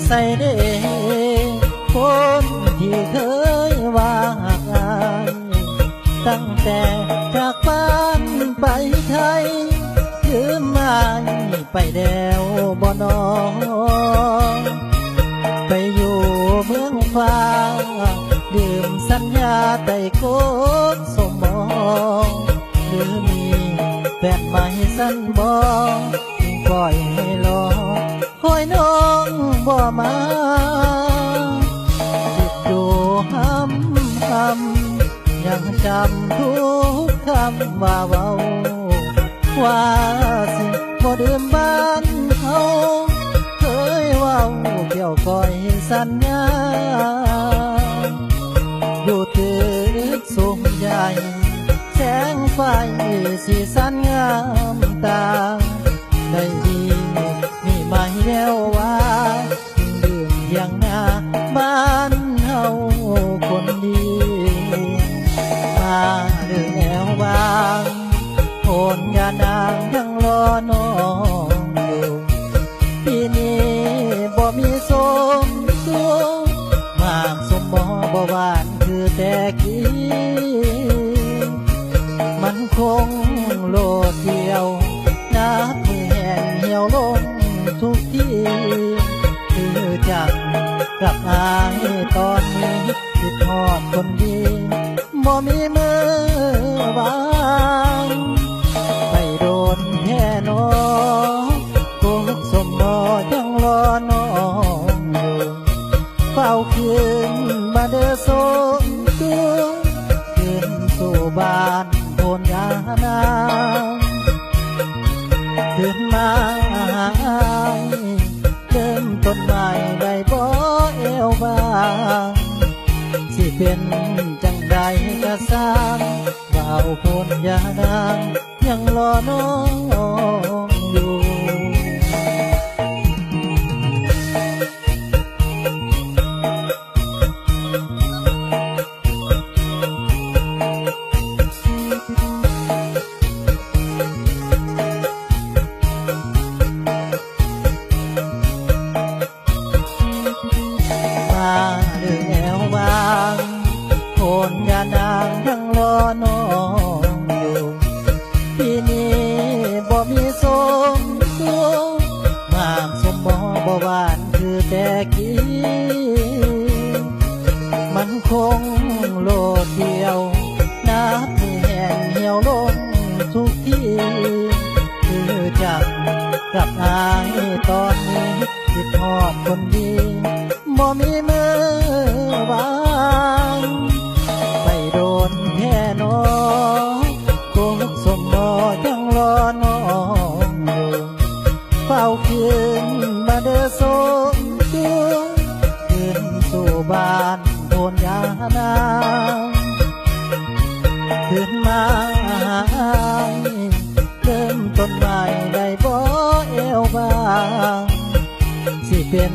ใส่เด้คนที่เคยว่าตั้งแต่จากบ้านไปไทยยืมมาไปแล้วบ่นอไปอยู่เมืองฟ้าดื่มสัญญาไต่โกดสมมองหรือมีแฟนใหม่สั้นบ่ปล่อยให้รอคอยน้องบ่มาจิตดูคำยังจำทุกคำว่าเว้าว่าสิบ่ดื่มบ้านเขาเคยเว้าเกี่ยวก้อยสัญญาอยู่ตึกสูงใหญ่แสงไฟสีสันงามตาได้ดีมีไม่แล้วว่าดื่มอย่างหน้าบ้านเฮาคนดีมาเดือแนวบางโอนยานางยังรอน้องอยู่ปีนี้บ่มีสมตัวมากสมบ่หวานคือแต่กี้มันคงโลดเดียวนับแห่งเหี่ยวลงทุกทีคือจังกับอายตอนนี้คิดทอดคนดีบ่มีมือวางไปโดนแค่น้องกุกสมนอยังรอน้องอยู่เฝ้าคืนมาเดือสมตัวคืนสู่บ้านโทนยานางคืนมาเริ่มต้นใหม่ได้บ่เอวบางสิเป็นจังใดก็สร้างบ่าวโพนยานางยังรอน้องอยู่มาเดือแนวบางโคนยานางยังรอน้องอยู่ปีนี้บ่มีสมตัวมากสมบ่หวานคือแต่กี้มันคงโลดเดียวนับแห่งเหี่ยวลงทุกทีคือจังกับอายตอนนี้คิดทอดคนดีบ่มีมือวางไปโดนแค่น้องกุกสมบ่ยังรอน้องอยู่เฝ้าคืนมาเดือสมตัวคืนสู่บ้านโพนยานางคืนมาเริ่มต้นใหม่ได้บ่เอวบางสิเป็น